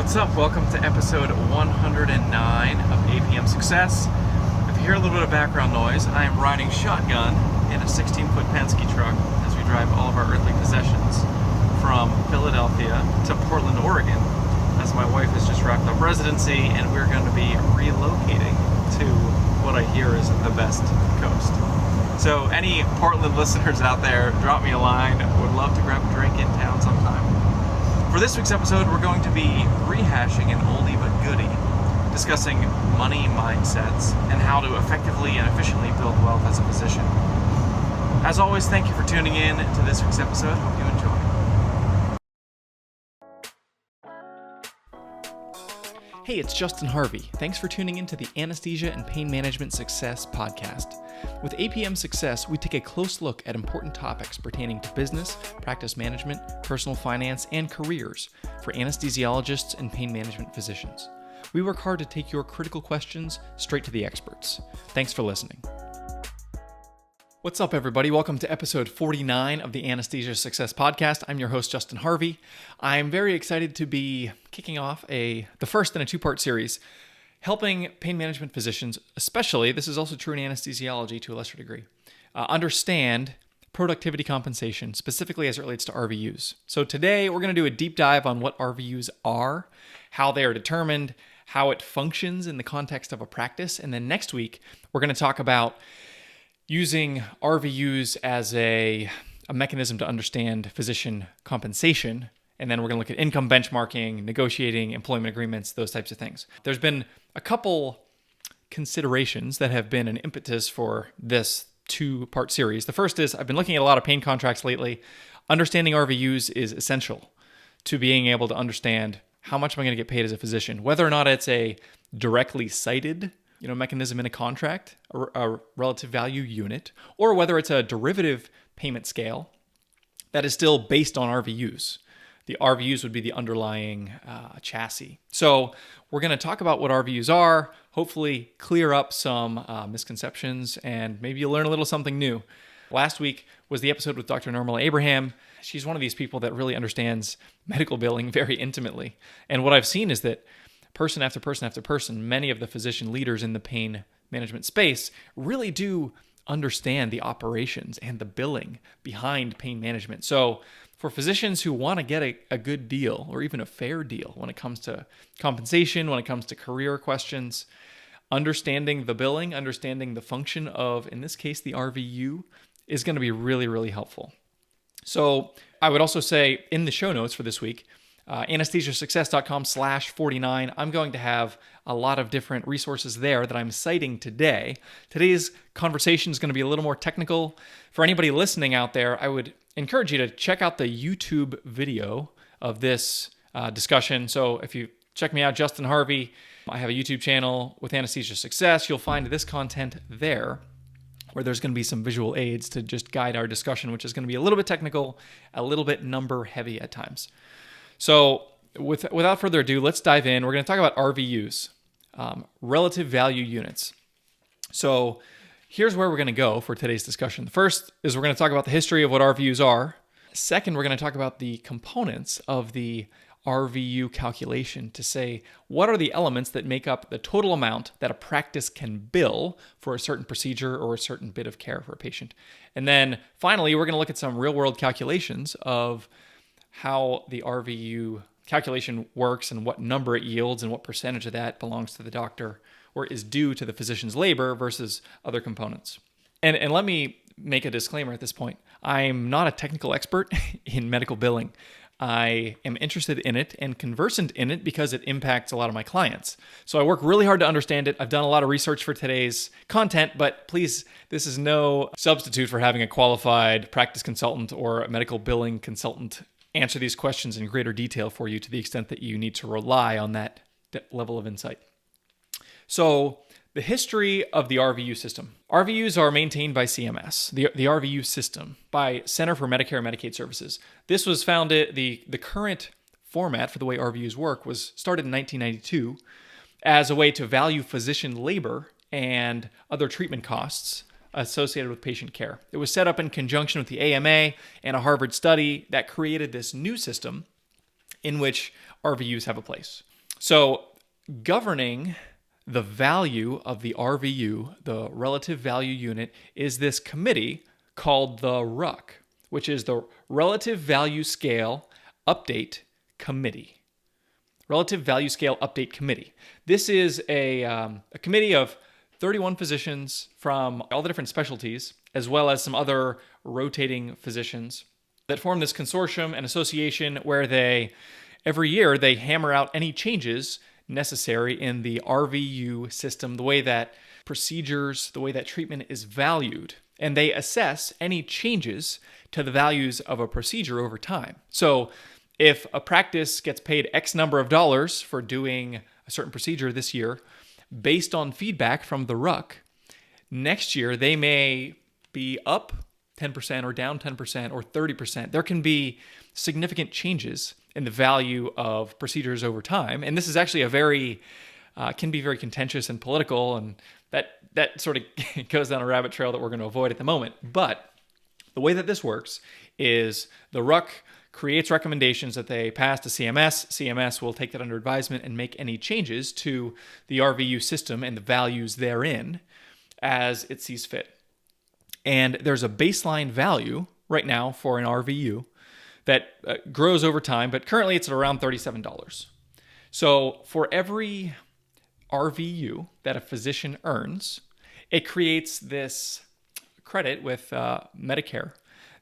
What's up? Welcome to episode 109 of APM Success. If you hear a little bit of background noise, I am riding shotgun in a 16-foot Penske truck as we drive all of our earthly possessions from Philadelphia to Portland, Oregon, as my wife has just wrapped up residency and we're going to be relocating to what I hear is the best coast. So any Portland listeners out there, drop me a line. Would love to grab a drink in town sometime. For this week's episode, we're going to be rehashing an oldie but goodie, discussing money mindsets and how to effectively and efficiently build wealth as a physician. As always, thank you for tuning in to this week's episode. Hope you enjoy. Hey, it's Justin Harvey. Thanks for tuning in to the Anesthesia and Pain Management Success podcast. With APM Success, we take a close look at important topics pertaining to business, practice management, personal finance, and careers for anesthesiologists and pain management physicians. We work hard to take your critical questions straight to the experts. Thanks for listening. What's up, everybody? Welcome to episode 49 of the Anesthesia Success podcast. I'm your host, Justin Harvey. I'm very excited to be kicking off the first in a two-part series, helping pain management physicians, especially, this is also true in anesthesiology to a lesser degree, understand productivity compensation, specifically as it relates to RVUs. So today, we're going to do a deep dive on what RVUs are, how they are determined, how it functions in the context of a practice, and then next week, we're going to talk about using RVUs as a mechanism to understand physician compensation. And then we're going to look at income benchmarking, negotiating employment agreements, those types of things. There's been a couple considerations that have been an impetus for this two-part series. The first is I've been looking at a lot of pain contracts lately. Understanding RVUs is essential to being able to understand how much am I going to get paid as a physician, whether or not it's a directly cited mechanism in a contract, a relative value unit, or whether it's a derivative payment scale that is still based on RVUs. The RVUs would be the underlying chassis. So we're going to talk about what RVUs are, hopefully clear up some misconceptions, and maybe you'll learn a little something new. Last week was the episode with Dr. Normala Abraham. She's one of these people that really understands medical billing very intimately. And what I've seen is that person after person after person, many of the physician leaders in the pain management space really do understand the operations and the billing behind pain management. So for physicians who want to get a good deal or even a fair deal when it comes to compensation, when it comes to career questions, understanding the billing, understanding the function of, in this case, the RVU is going to be really, really helpful. So I would also say in the show notes for this week, anesthesiasuccess.com/49. I'm going to have a lot of different resources there that I'm citing today. Today's conversation is going to be a little more technical. For anybody listening out there, I would encourage you to check out the YouTube video of this discussion. So if you check me out, Justin Harvey, I have a YouTube channel with Anesthesia Success. You'll find this content there, where there's going to be some visual aids to just guide our discussion, which is going to be a little bit technical, a little bit number heavy at times. So without further ado, let's dive in. We're going to talk about RVUs, relative value units. So here's where we're going to go for today's discussion. The first is we're going to talk about the history of what RVUs are. Second, we're going to talk about the components of the RVU calculation to say what are the elements that make up the total amount that a practice can bill for a certain procedure or a certain bit of care for a patient. And then finally, we're going to look at some real-world calculations of how the RVU calculation works and what number it yields and what percentage of that belongs to the doctor or is due to the physician's labor versus other components. And let me make a disclaimer at this point. I'm not a technical expert in medical billing. I am interested in it and conversant in it because it impacts a lot of my clients. So I work really hard to understand it. I've done a lot of research for today's content, but please, this is no substitute for having a qualified practice consultant or a medical billing consultant answer these questions in greater detail for you to the extent that you need to rely on that level of insight. So the history of the RVU system. RVUs are maintained by CMS, the RVU system, by Center for Medicare and Medicaid Services. This was founded, the current format for the way RVUs work was started in 1992 as a way to value physician labor and other treatment costs associated with patient care. It was set up in conjunction with the AMA and a Harvard study that created this new system in which RVUs have a place. So governing the value of the RVU, the relative value unit, is this committee called the RUC, which is the Relative Value Scale Update Committee. Relative Value Scale Update Committee. This is a committee of 31 physicians from all the different specialties, as well as some other rotating physicians that form this consortium and association where every year they hammer out any changes necessary in the RVU system, the way that procedures, the way that treatment is valued, and they assess any changes to the values of a procedure over time. So if a practice gets paid X number of dollars for doing a certain procedure this year, based on feedback from the RUC, next year they may be up 10% or down 10% or 30%. There can be significant changes in the value of procedures over time. And this is actually can be very contentious and political, and that sort of goes down a rabbit trail that we're going to avoid at the moment. But the way that this works is the RUC creates recommendations that they pass to CMS. CMS will take that under advisement and make any changes to the RVU system and the values therein as it sees fit. And there's a baseline value right now for an RVU that grows over time, but currently it's at around $37. So for every RVU that a physician earns, it creates this credit with Medicare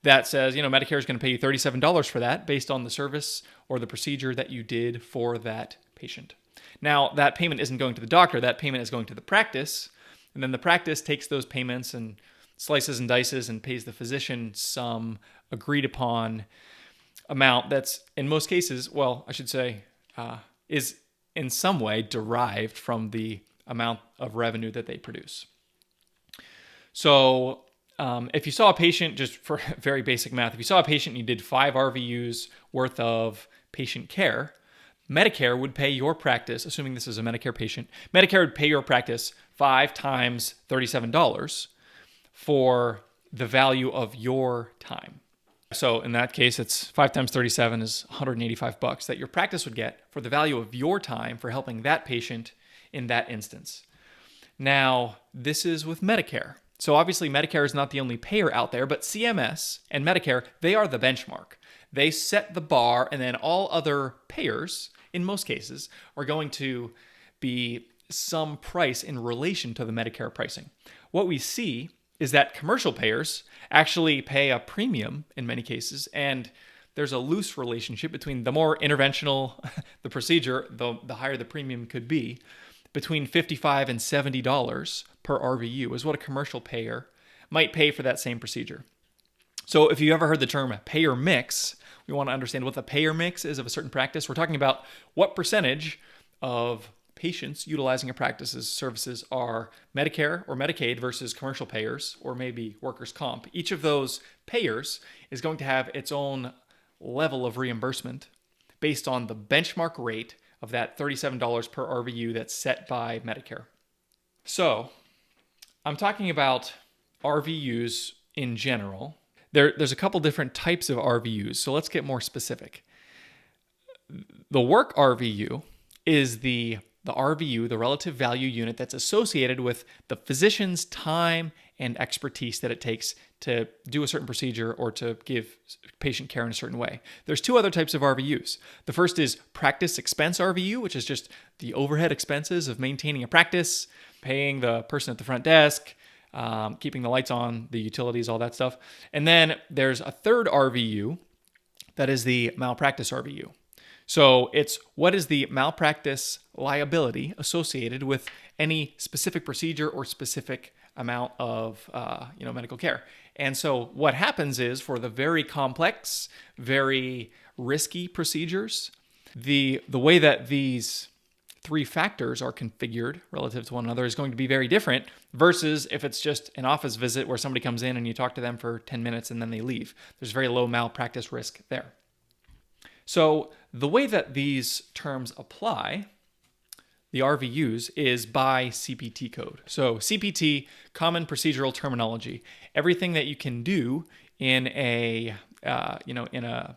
that says, Medicare is going to pay you $37 for that based on the service or the procedure that you did for that patient. Now, that payment isn't going to the doctor. That payment is going to the practice, and then the practice takes those payments and slices and dices and pays the physician some agreed upon amount that's, in most cases, is in some way derived from the amount of revenue that they produce. So if you saw a patient, just for very basic math, if you saw a patient and you did 5 RVUs worth of patient care, Medicare would pay your practice, assuming this is a Medicare patient, Medicare would pay your practice 5 times $37 for the value of your time. So in that case, it's 5 times 37 is $185 that your practice would get for the value of your time for helping that patient in that instance. Now, this is with Medicare. So obviously Medicare is not the only payer out there, but CMS and Medicare, they are the benchmark. They set the bar, and then all other payers, in most cases, are going to be some price in relation to the Medicare pricing. What we see is that commercial payers actually pay a premium in many cases, and there's a loose relationship between the more interventional the procedure, the higher the premium could be. Between $55 and $70 per RVU is what a commercial payer might pay for that same procedure. So if you ever heard the term payer mix, we want to understand what the payer mix is of a certain practice. We're talking about what percentage of patients utilizing a practice's services are Medicare or Medicaid versus commercial payers, or maybe workers' comp. Each of those payers is going to have its own level of reimbursement based on the benchmark rate of that $37 per RVU that's set by Medicare. So I'm talking about RVUs in general. There's a couple different types of RVUs, so let's get more specific. The work RVU is the RVU, the relative value unit, that's associated with the physician's time and expertise that it takes to do a certain procedure or to give patient care in a certain way. There's 2 other types of RVUs. The first is practice expense RVU, which is just the overhead expenses of maintaining a practice, paying the person at the front desk, keeping the lights on, the utilities, all that stuff. And then there's a third RVU that is the malpractice RVU. So it's what is the malpractice liability associated with any specific procedure or specific amount of medical care. And so what happens is, for the very complex, very risky procedures, the way that these 3 factors are configured relative to one another is going to be very different versus if it's just an office visit where somebody comes in and you talk to them for 10 minutes and then they leave. There's very low malpractice risk there. So the way that these terms apply, the RVUs, is by CPT code. So CPT, common procedural terminology. Everything that you can do in a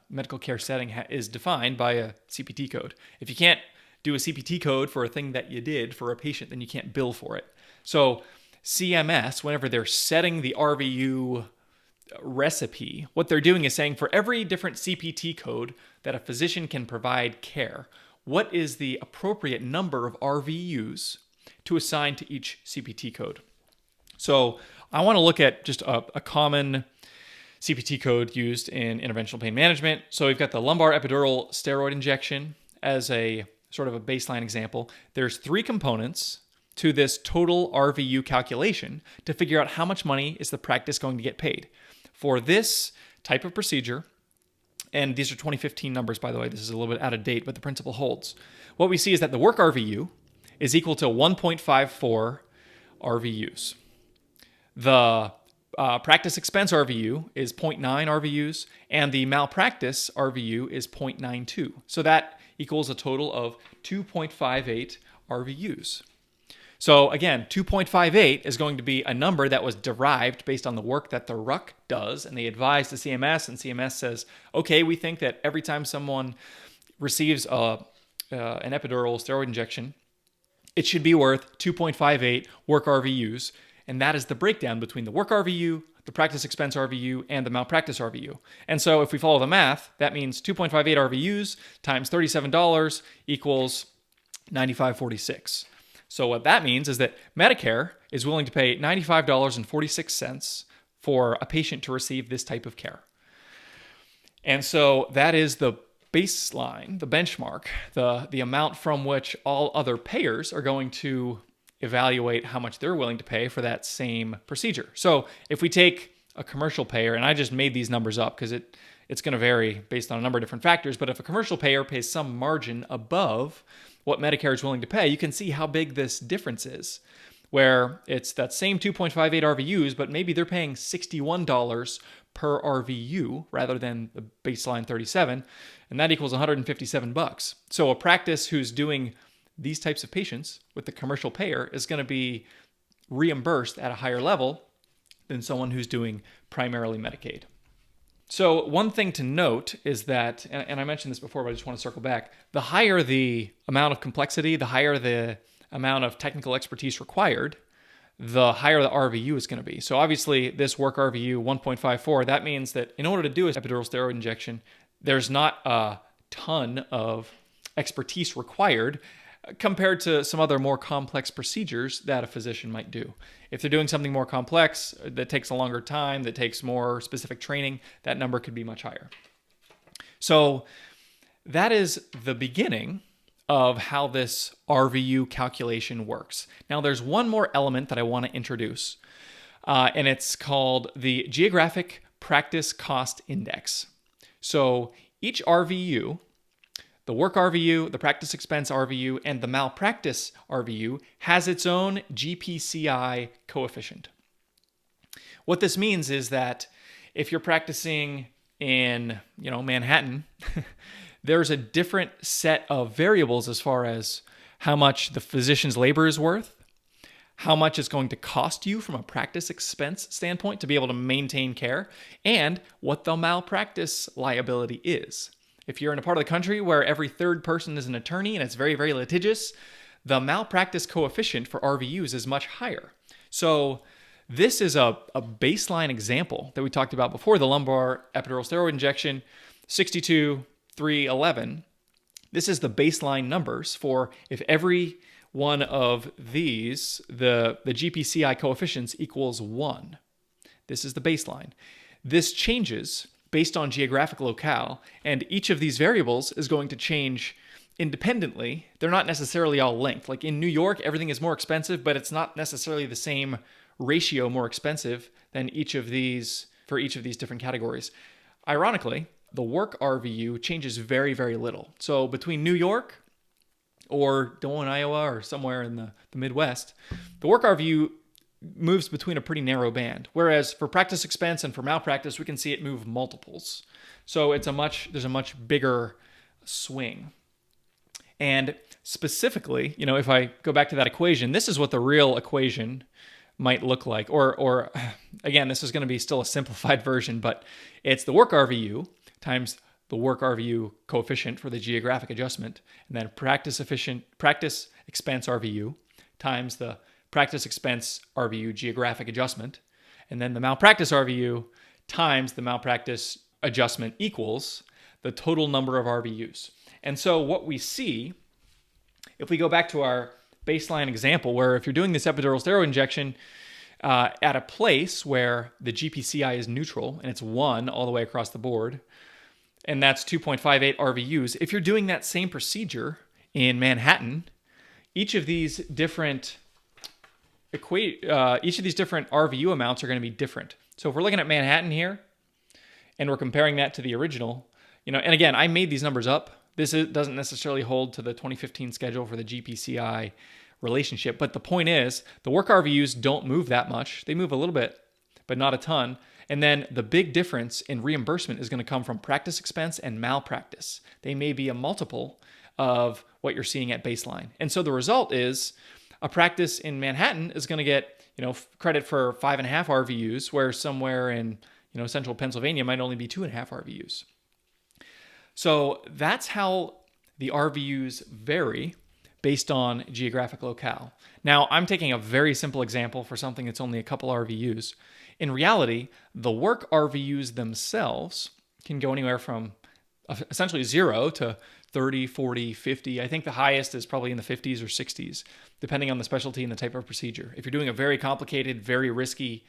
medical care setting is defined by a CPT code. If you can't do a CPT code for a thing that you did for a patient, then you can't bill for it. So CMS, whenever they're setting the RVU recipe, what they're doing is saying for every different CPT code that a physician can provide care, what is the appropriate number of RVUs to assign to each CPT code? So I want to look at just a common CPT code used in interventional pain management. So we've got the lumbar epidural steroid injection as a sort of a baseline example. There's 3 components to this total RVU calculation to figure out how much money is the practice going to get paid. For this type of procedure, and these are 2015 numbers, by the way, this is a little bit out of date, but the principle holds. What we see is that the work RVU is equal to 1.54 RVUs. The practice expense RVU is 0.9 RVUs, and the malpractice RVU is 0.92. So that equals a total of 2.58 RVUs. So again, 2.58 is going to be a number that was derived based on the work that the RUC does, and they advise the CMS, and CMS says, okay, we think that every time someone receives an epidural steroid injection, it should be worth 2.58 work RVUs, and that is the breakdown between the work RVU, the practice expense RVU, and the malpractice RVU. And so if we follow the math, that means 2.58 RVUs times $37 equals $95.46. So what that means is that Medicare is willing to pay $95.46 for a patient to receive this type of care. And so that is the baseline, the benchmark, the amount from which all other payers are going to evaluate how much they're willing to pay for that same procedure. So if we take a commercial payer, and I just made these numbers up because it's going to vary based on a number of different factors, but if a commercial payer pays some margin above what Medicare is willing to pay, you can see how big this difference is, where it's that same 2.58 RVUs, but maybe they're paying $61 per RVU rather than the baseline 37, and that equals $157. So a practice who's doing these types of patients with the commercial payer is going to be reimbursed at a higher level than someone who's doing primarily Medicaid. So one thing to note is that, and I mentioned this before, but I just want to circle back, the higher the amount of complexity, the higher the amount of technical expertise required, the higher the RVU is going to be. So obviously this work RVU 1.54, that means that in order to do an epidural steroid injection, there's not a ton of expertise required compared to some other more complex procedures that a physician might do. If they're doing something more complex that takes a longer time, that takes more specific training, that number could be much higher. So that is the beginning of how this RVU calculation works. Now there's one more element that I want to introduce, and it's called the Geographic Practice Cost Index. So each RVU, the work RVU, the practice expense RVU, and the malpractice RVU has its own GPCI coefficient. What this means is that if you're practicing in, Manhattan, there's a different set of variables as far as how much the physician's labor is worth, how much it's going to cost you from a practice expense standpoint to be able to maintain care, and what the malpractice liability is. If you're in a part of the country where every third person is an attorney and it's very, very litigious, the malpractice coefficient for RVUs is much higher. So this is a baseline example that we talked about before, the lumbar epidural steroid injection, 62,311. This is the baseline numbers for if every one of these, the GPCI coefficients equals 1. This is the baseline. This changes based on geographic locale, and each of these variables is going to change independently. They're not necessarily all linked. Like in New York, everything is more expensive, but it's not necessarily the same ratio more expensive than each of these for each of these different categories. Ironically, the work RVU changes very, very little. So between New York or Des Moines, Iowa, or somewhere in the Midwest, the work RVU moves between a pretty narrow band. Whereas for practice expense and for malpractice, we can see it move multiples. So there's a much bigger swing. And specifically, if I go back to that equation, this is what the real equation might look like. Or again, this is going to be still a simplified version, but it's the work RVU times the work RVU coefficient for the geographic adjustment, and then practice expense RVU times the practice expense RVU geographic adjustment, and then the malpractice RVU times the malpractice adjustment equals the total number of RVUs. And so what we see, if we go back to our baseline example, where if you're doing this epidural steroid injection at a place where the GPCI is neutral and it's 1 all the way across the board, and that's 2.58 RVUs, if you're doing that same procedure in Manhattan, each of these different RVU amounts are going to be different. So if we're looking at Manhattan here, and we're comparing that to the original, and again, I made these numbers up. This doesn't necessarily hold to the 2015 schedule for the GPCI relationship, but the point is, the work RVUs don't move that much. They move a little bit, but not a ton. And then the big difference in reimbursement is going to come from practice expense and malpractice. They may be a multiple of what you're seeing at baseline. And so the result is a practice in Manhattan is going to get, credit for 5.5 RVUs, where somewhere in, central Pennsylvania might only be 2.5 RVUs. So that's how the RVUs vary based on geographic locale. Now, I'm taking a very simple example for something that's only a couple RVUs. In reality, the work RVUs themselves can go anywhere from essentially 0 to 30, 40, 50. I think the highest is probably in the 50s or 60s, depending on the specialty and the type of procedure. If you're doing a very complicated, very risky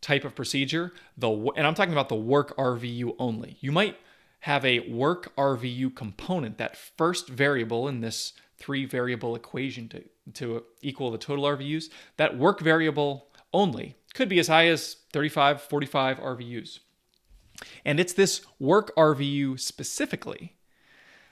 type of procedure, and I'm talking about the work RVU only, you might have a work RVU component, that first variable in this 3-variable equation to equal the total RVUs. That work variable only could be as high as 35, 45 RVUs. And it's this work RVU specifically,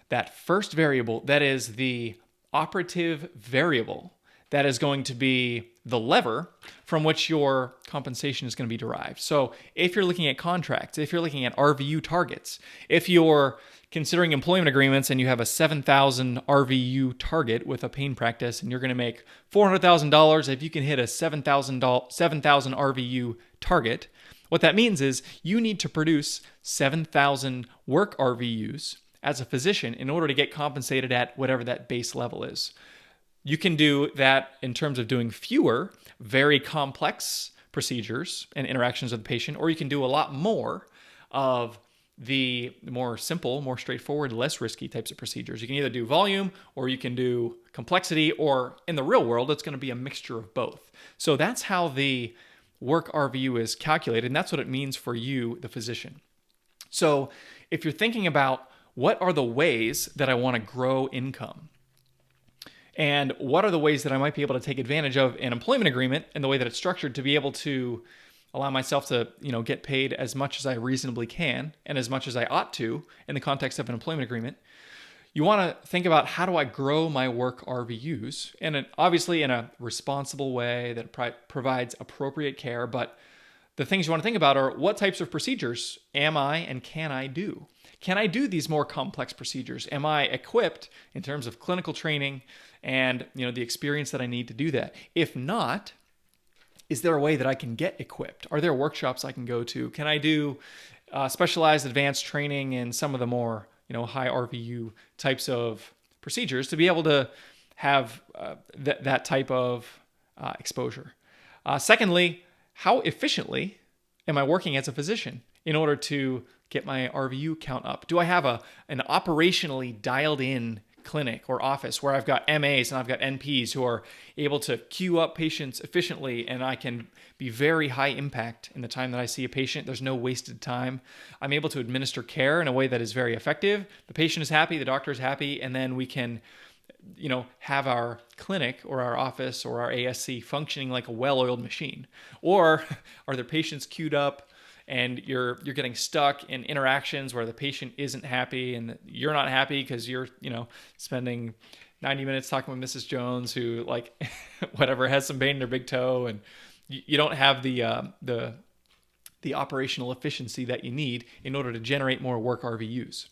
that first variable, that is the operative variable, that is going to be the lever from which your compensation is going to be derived. So if you're looking at contracts, if you're looking at RVU targets, if you're considering employment agreements and you have a 7,000 RVU target with a pain practice and you're going to make $400,000 if you can hit a 7,000 RVU target, what that means is you need to produce 7,000 work RVUs as a physician in order to get compensated at whatever that base level is. You can do that in terms of doing fewer, very complex procedures and interactions with the patient, or you can do a lot more of the more simple, more straightforward, less risky types of procedures. You can either do volume or you can do complexity, or in the real world, it's going to be a mixture of both. So that's how the work RVU is calculated, and that's what it means for you, the physician. So if you're thinking about what are the ways that I want to grow income, and what are the ways that I might be able to take advantage of an employment agreement and the way that it's structured to be able to allow myself to, get paid as much as I reasonably can and as much as I ought to in the context of an employment agreement, you want to think about, how do I grow my work RVUs? And obviously in a responsible way that provides appropriate care. But the things you want to think about are, what types of procedures am I and can I do? Can I do these more complex procedures? Am I equipped in terms of clinical training and the experience that I need to do that? If not, is there a way that I can get equipped? Are there workshops I can go to? Can I do specialized advanced training in some of the more high RVU types of procedures to be able to have that type of exposure? Secondly, how efficiently am I working as a physician in order to get my RVU count up? Do I have an operationally dialed in clinic or office where I've got MAs and I've got NPs who are able to queue up patients efficiently, and I can be very high impact in the time that I see a patient? There's no wasted time. I'm able to administer care in a way that is very effective. The patient is happy, the doctor is happy, and then we can have our clinic or our office or our ASC functioning like a well-oiled machine. Or are there patients queued up and you're getting stuck in interactions where the patient isn't happy and you're not happy because you're, spending 90 minutes talking with Mrs. Jones who whatever has some pain in their big toe, and you don't have the operational efficiency that you need in order to generate more work RVUs.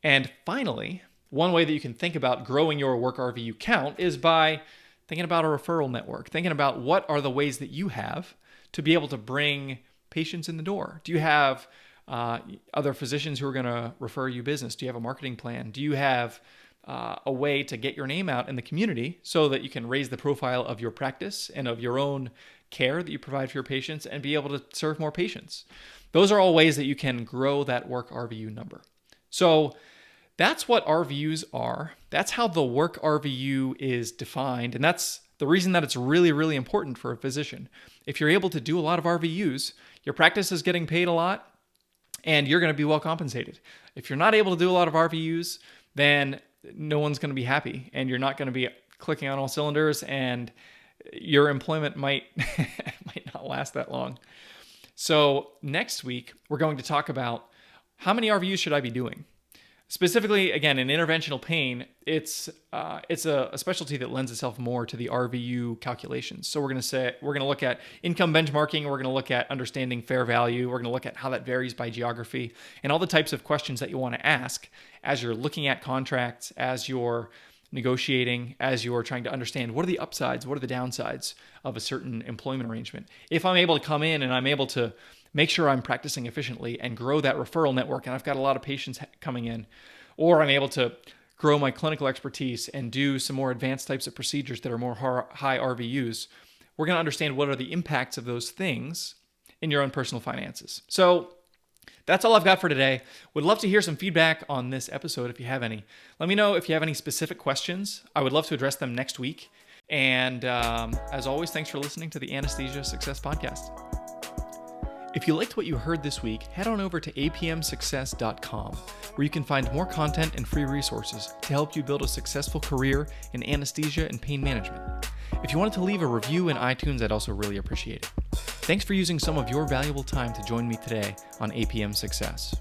And finally, one way that you can think about growing your work RVU count is by thinking about a referral network, thinking about what are the ways that you have to be able to bring patients in the door. Do you have other physicians who are going to refer you business? Do you have a marketing plan? Do you have a way to get your name out in the community so that you can raise the profile of your practice and of your own care that you provide for your patients and be able to serve more patients? Those are all ways that you can grow that work RVU number. So that's what RVUs are. That's how the work RVU is defined. And that's the reason that it's really, really important for a physician. If you're able to do a lot of RVUs, your practice is getting paid a lot and you're going to be well compensated. If you're not able to do a lot of RVUs, then no one's going to be happy and you're not going to be clicking on all cylinders and your employment might not last that long. So next week, we're going to talk about how many RVUs should I be doing? Specifically, again, in interventional pain, it's a specialty that lends itself more to the RVU calculations. So we're going to look at income benchmarking, we're going to look at understanding fair value, we're going to look at how that varies by geography, and all the types of questions that you want to ask as you're looking at contracts, as you're negotiating, as you're trying to understand what are the upsides, what are the downsides of a certain employment arrangement. If I'm able to come in and I'm able to make sure I'm practicing efficiently and grow that referral network and I've got a lot of patients coming in, or I'm able to grow my clinical expertise and do some more advanced types of procedures that are more high RVUs, we're going to understand what are the impacts of those things in your own personal finances. So that's all I've got for today. Would love to hear some feedback on this episode if you have any. Let me know if you have any specific questions. I would love to address them next week. And as always, thanks for listening to the Anesthesia Success Podcast. If you liked what you heard this week, head on over to apmsuccess.com, where you can find more content and free resources to help you build a successful career in anesthesia and pain management. If you wanted to leave a review in iTunes, I'd also really appreciate it. Thanks for using some of your valuable time to join me today on APM Success.